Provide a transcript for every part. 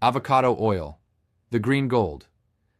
Avocado oil, the green gold.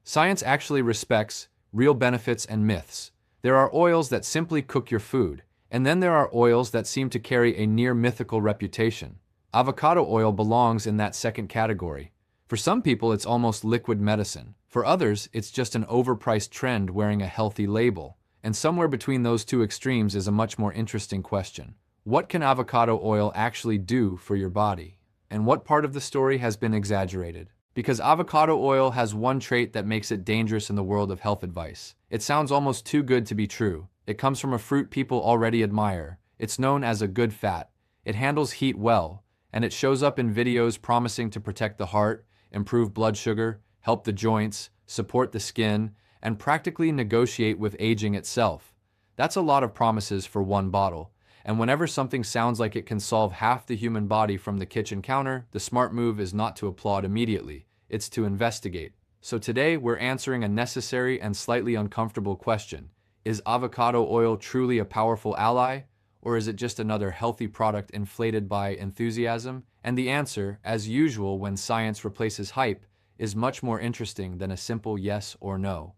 Science actually respects real benefits and myths. There are oils that simply cook your food, and then there are oils that seem to carry a near mythical reputation. Avocado oil belongs in that second category. For some people, it's almost liquid medicine. For others, it's just an overpriced trend wearing a healthy label. And somewhere between those two extremes is a much more interesting question. What can avocado oil actually do for your body? And what part of the story has been exaggerated? Because avocado oil has one trait that makes it dangerous in the world of health advice. It sounds almost too good to be true. It comes from a fruit people already admire. It's known as a good fat. It handles heat well, and it shows up in videos promising to protect the heart, improve blood sugar, help the joints, support the skin, and practically negotiate with aging itself. That's a lot of promises for one bottle. And whenever something sounds like it can solve half the human body from the kitchen counter, the smart move is not to applaud immediately. It's to investigate. So today, we're answering a necessary and slightly uncomfortable question. Is avocado oil truly a powerful ally? Or is it just another healthy product inflated by enthusiasm? And the answer, as usual when science replaces hype, is much more interesting than a simple yes or no.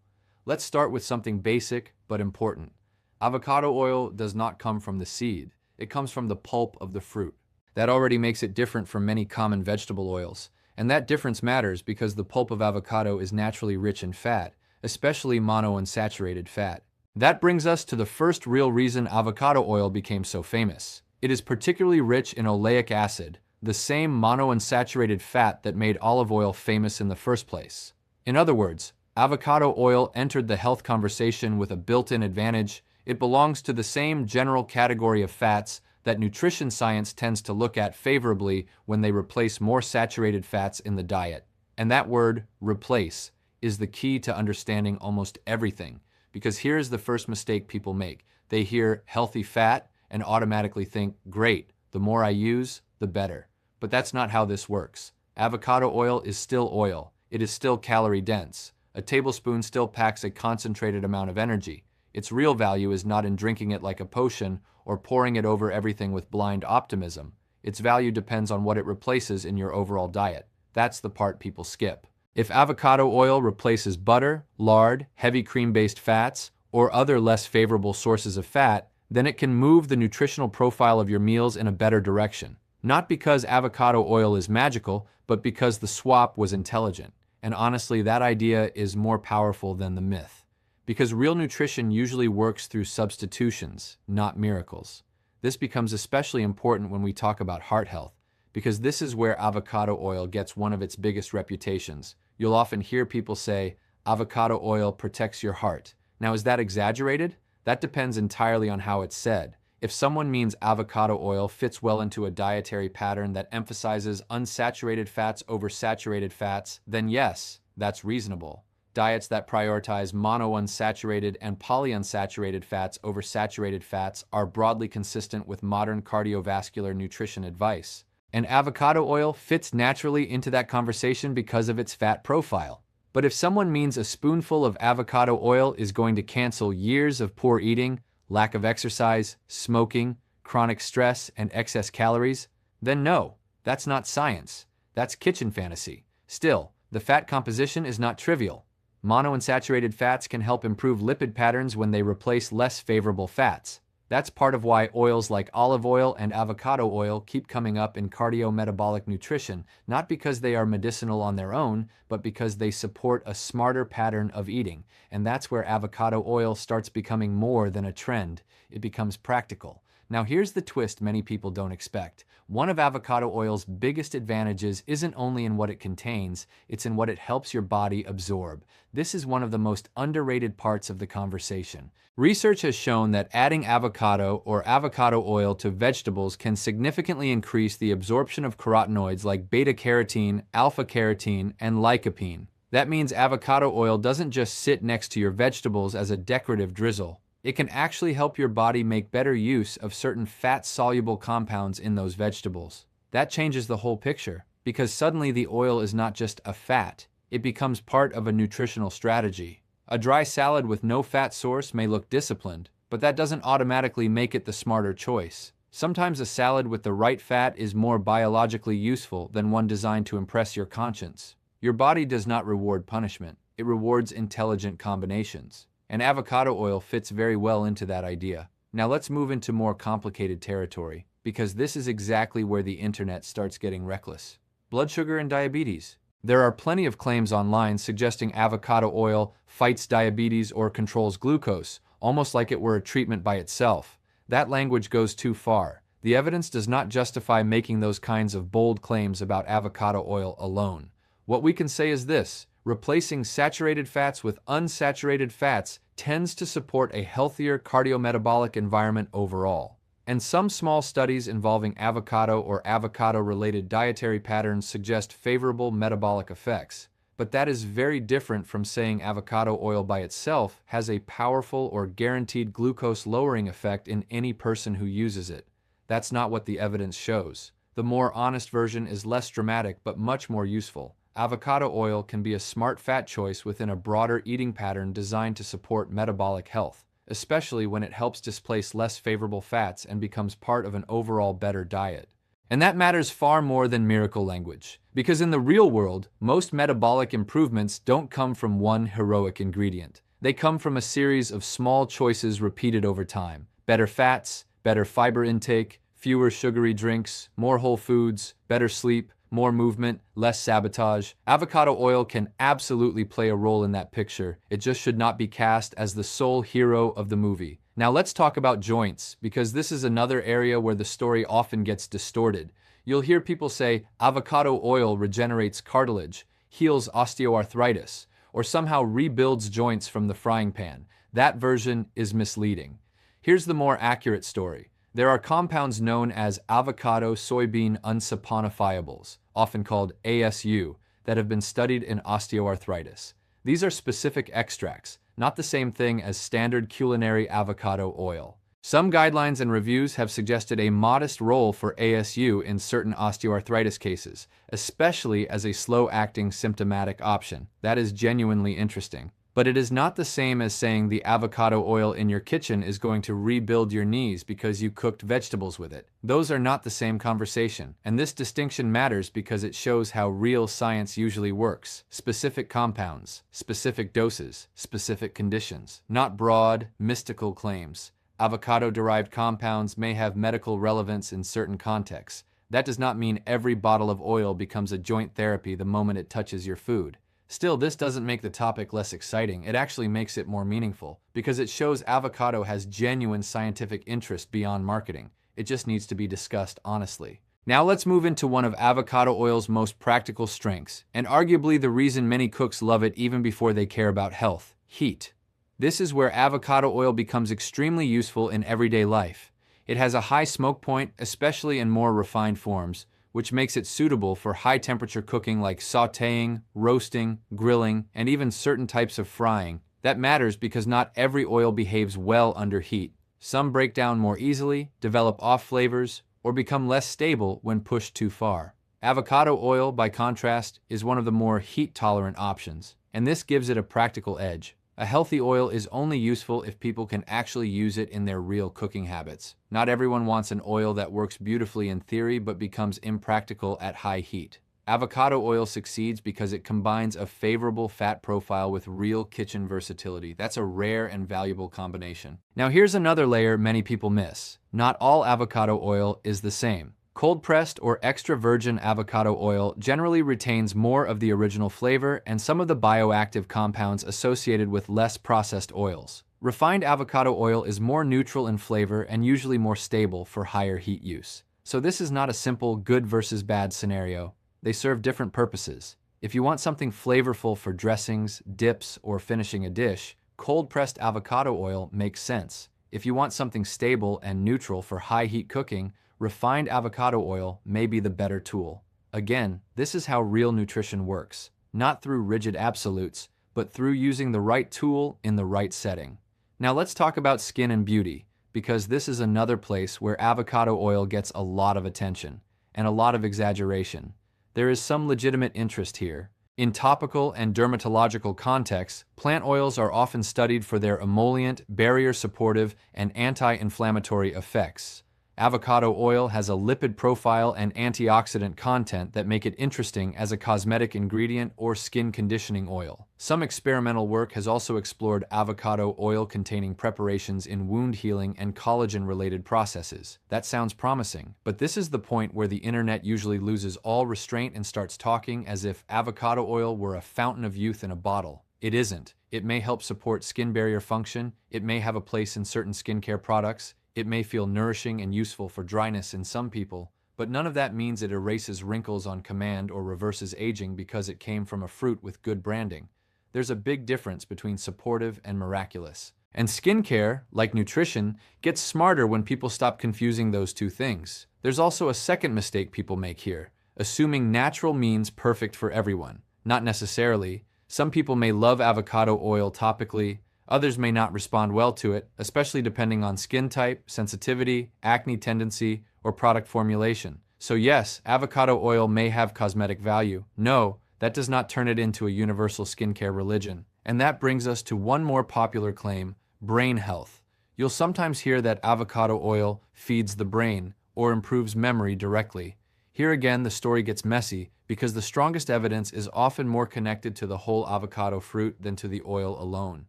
Let's start with something basic but important. Avocado oil does not come from the seed. It comes from the pulp of the fruit. That already makes it different from many common vegetable oils. And that difference matters because the pulp of avocado is naturally rich in fat, especially monounsaturated fat. That brings us to the first real reason avocado oil became so famous. It is particularly rich in oleic acid, the same monounsaturated fat that made olive oil famous in the first place. In other words, avocado oil entered the health conversation with a built-in advantage. It belongs to the same general category of fats that nutrition science tends to look at favorably when they replace more saturated fats in the diet. And that word, replace, is the key to understanding almost everything. Because here's the first mistake people make. They hear healthy fat and automatically think, great, the more I use, the better. But that's not how this works. Avocado oil is still oil. It is still calorie dense. A tablespoon still packs a concentrated amount of energy. Its real value is not in drinking it like a potion or pouring it over everything with blind optimism. Its value depends on what it replaces in your overall diet. That's the part people skip. If avocado oil replaces butter, lard, heavy cream-based fats, or other less favorable sources of fat, then it can move the nutritional profile of your meals in a better direction. Not because avocado oil is magical, but because the swap was intelligent. And honestly, that idea is more powerful than the myth. Because real nutrition usually works through substitutions, not miracles. This becomes especially important when we talk about heart health, because this is where avocado oil gets one of its biggest reputations. You'll often hear people say, avocado oil protects your heart. Now, is that exaggerated? That depends entirely on how it's said. If someone means avocado oil fits well into a dietary pattern that emphasizes unsaturated fats over saturated fats, then yes, that's reasonable. Diets that prioritize monounsaturated and polyunsaturated fats over saturated fats are broadly consistent with modern cardiovascular nutrition advice. And avocado oil fits naturally into that conversation because of its fat profile. But if someone means a spoonful of avocado oil is going to cancel years of poor eating, lack of exercise, smoking, chronic stress, and excess calories, then no, that's not science. That's kitchen fantasy. Still, the fat composition is not trivial. Monounsaturated fats can help improve lipid patterns when they replace less favorable fats. That's part of why oils like olive oil and avocado oil keep coming up in cardiometabolic nutrition, not because they are medicinal on their own, but because they support a smarter pattern of eating. And that's where avocado oil starts becoming more than a trend. It becomes practical. Now here's the twist many people don't expect. One of avocado oil's biggest advantages isn't only in what it contains, it's in what it helps your body absorb. This is one of the most underrated parts of the conversation. Research has shown that adding avocado or avocado oil to vegetables can significantly increase the absorption of carotenoids like beta-carotene, alpha-carotene, and lycopene. That means avocado oil doesn't just sit next to your vegetables as a decorative drizzle. It can actually help your body make better use of certain fat-soluble compounds in those vegetables. That changes the whole picture, because suddenly the oil is not just a fat, it becomes part of a nutritional strategy. A dry salad with no fat source may look disciplined, but that doesn't automatically make it the smarter choice. Sometimes a salad with the right fat is more biologically useful than one designed to impress your conscience. Your body does not reward punishment, it rewards intelligent combinations. And avocado oil fits very well into that idea. Now let's move into more complicated territory, because this is exactly where the internet starts getting reckless. Blood sugar and diabetes. There are plenty of claims online suggesting avocado oil fights diabetes or controls glucose, almost like it were a treatment by itself. That language goes too far. The evidence does not justify making those kinds of bold claims about avocado oil alone. What we can say is this: replacing saturated fats with unsaturated fats tends to support a healthier cardiometabolic environment overall. And some small studies involving avocado or avocado-related dietary patterns suggest favorable metabolic effects. But that is very different from saying avocado oil by itself has a powerful or guaranteed glucose-lowering effect in any person who uses it. That's not what the evidence shows. The more honest version is less dramatic but much more useful. Avocado oil can be a smart fat choice within a broader eating pattern designed to support metabolic health, especially when it helps displace less favorable fats and becomes part of an overall better diet. And that matters far more than miracle language, because in the real world, most metabolic improvements don't come from one heroic ingredient. They come from a series of small choices repeated over time. Better fats, better fiber intake, fewer sugary drinks, more whole foods, better sleep, more movement, less sabotage. Avocado oil can absolutely play a role in that picture. It just should not be cast as the sole hero of the movie. Now let's talk about joints, because this is another area where the story often gets distorted. You'll hear people say avocado oil regenerates cartilage, heals osteoarthritis, or somehow rebuilds joints from the frying pan. That version is misleading. Here's the more accurate story. There are compounds known as avocado soybean unsaponifiables, often called ASU, that have been studied in osteoarthritis. These are specific extracts, not the same thing as standard culinary avocado oil. Some guidelines and reviews have suggested a modest role for ASU in certain osteoarthritis cases, especially as a slow-acting symptomatic option. That is genuinely interesting. But it is not the same as saying the avocado oil in your kitchen is going to rebuild your knees because you cooked vegetables with it. Those are not the same conversation, and this distinction matters because it shows how real science usually works. Specific compounds, specific doses, specific conditions, not broad, mystical claims. Avocado-derived compounds may have medical relevance in certain contexts. That does not mean every bottle of oil becomes a joint therapy the moment it touches your food. Still, this doesn't make the topic less exciting. It actually makes it more meaningful, because it shows avocado has genuine scientific interest beyond marketing. It just needs to be discussed honestly. Now let's move into one of avocado oil's most practical strengths, and arguably the reason many cooks love it even before they care about health: heat. This is where avocado oil becomes extremely useful in everyday life. It has a high smoke point, especially in more refined forms, which makes it suitable for high-temperature cooking like sautéing, roasting, grilling, and even certain types of frying. That matters because not every oil behaves well under heat. Some break down more easily, develop off flavors, or become less stable when pushed too far. Avocado oil, by contrast, is one of the more heat-tolerant options, and this gives it a practical edge. A healthy oil is only useful if people can actually use it in their real cooking habits. Not everyone wants an oil that works beautifully in theory but becomes impractical at high heat. Avocado oil succeeds because it combines a favorable fat profile with real kitchen versatility. That's a rare and valuable combination. Now here's another layer many people miss. Not all avocado oil is the same. Cold-pressed or extra virgin avocado oil generally retains more of the original flavor and some of the bioactive compounds associated with less processed oils. Refined avocado oil is more neutral in flavor and usually more stable for higher heat use. So this is not a simple good versus bad scenario. They serve different purposes. If you want something flavorful for dressings, dips, or finishing a dish, cold-pressed avocado oil makes sense. If you want something stable and neutral for high-heat cooking, refined avocado oil may be the better tool. Again, this is how real nutrition works, not through rigid absolutes, but through using the right tool in the right setting. Now let's talk about skin and beauty, because this is another place where avocado oil gets a lot of attention, and a lot of exaggeration. There is some legitimate interest here. In topical and dermatological contexts, plant oils are often studied for their emollient, barrier-supportive, and anti-inflammatory effects. Avocado oil has a lipid profile and antioxidant content that make it interesting as a cosmetic ingredient or skin conditioning oil. Some experimental work has also explored avocado oil-containing preparations in wound healing and collagen-related processes. That sounds promising, but this is the point where the internet usually loses all restraint and starts talking as if avocado oil were a fountain of youth in a bottle. It isn't. It may help support skin barrier function, it may have a place in certain skincare products, it may feel nourishing and useful for dryness in some people, but none of that means it erases wrinkles on command or reverses aging because it came from a fruit with good branding. There's a big difference between supportive and miraculous. And skincare, like nutrition, gets smarter when people stop confusing those two things. There's also a second mistake people make here, assuming natural means perfect for everyone. Not necessarily. Some people may love avocado oil topically, others may not respond well to it, especially depending on skin type, sensitivity, acne tendency, or product formulation. So yes, avocado oil may have cosmetic value. No, that does not turn it into a universal skincare religion. And that brings us to one more popular claim, brain health. You'll sometimes hear that avocado oil feeds the brain or improves memory directly. Here again, the story gets messy because the strongest evidence is often more connected to the whole avocado fruit than to the oil alone.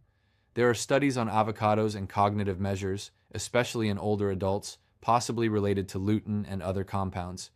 There are studies on avocados and cognitive measures, especially in older adults, possibly related to lutein and other compounds.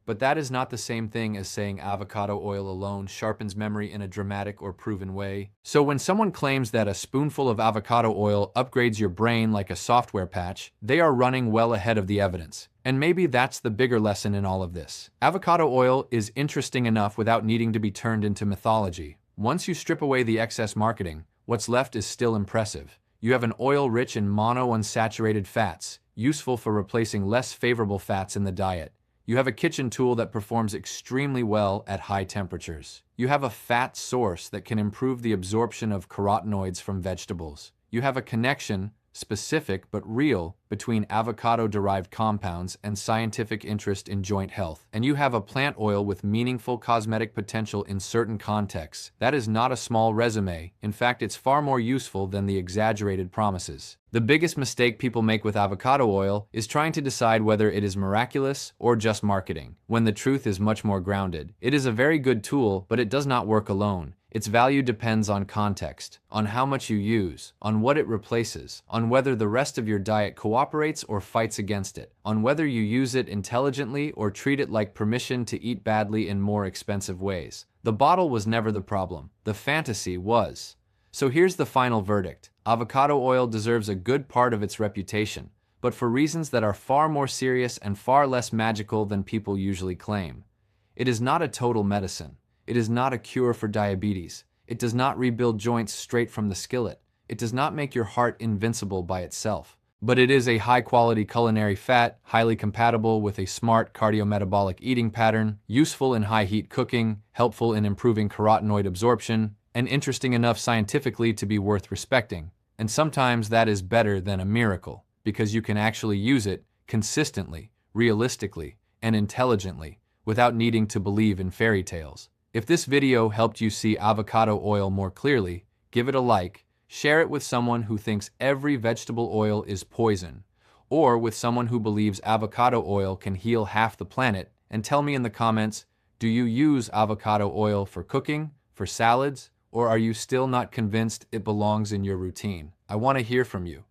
But that is not the same thing as saying avocado oil alone sharpens memory in a dramatic or proven way. So when someone claims that a spoonful of avocado oil upgrades your brain like a software patch, they are running well ahead of the evidence. And maybe that's the bigger lesson in all of this. Avocado oil is interesting enough without needing to be turned into mythology. Once you strip away the excess marketing, what's left is still impressive. You have an oil rich in monounsaturated fats, useful for replacing less favorable fats in the diet. You have a kitchen tool that performs extremely well at high temperatures. You have a fat source that can improve the absorption of carotenoids from vegetables. You have a connection, specific but real, between avocado-derived compounds and scientific interest in joint health. And you have a plant oil with meaningful cosmetic potential in certain contexts. That is not a small resume. In fact, it's far more useful than the exaggerated promises. The biggest mistake people make with avocado oil is trying to decide whether it is miraculous or just marketing, when the truth is much more grounded. It is a very good tool, but it does not work alone. Its value depends on context, on how much you use, on what it replaces, on whether the rest of your diet cooperates or fights against it, on whether you use it intelligently or treat it like permission to eat badly in more expensive ways. The bottle was never the problem. The fantasy was. So here's the final verdict. Avocado oil deserves a good part of its reputation, but for reasons that are far more serious and far less magical than people usually claim. It is not a total medicine. It is not a cure for diabetes. It does not rebuild joints straight from the skillet. It does not make your heart invincible by itself. But it is a high-quality culinary fat, highly compatible with a smart cardiometabolic eating pattern, useful in high-heat cooking, helpful in improving carotenoid absorption, and interesting enough scientifically to be worth respecting. And sometimes that is better than a miracle, because you can actually use it consistently, realistically, and intelligently, without needing to believe in fairy tales. If this video helped you see avocado oil more clearly, give it a like, share it with someone who thinks every vegetable oil is poison, or with someone who believes avocado oil can heal half the planet, and tell me in the comments, do you use avocado oil for cooking, for salads, or are you still not convinced it belongs in your routine? I want to hear from you.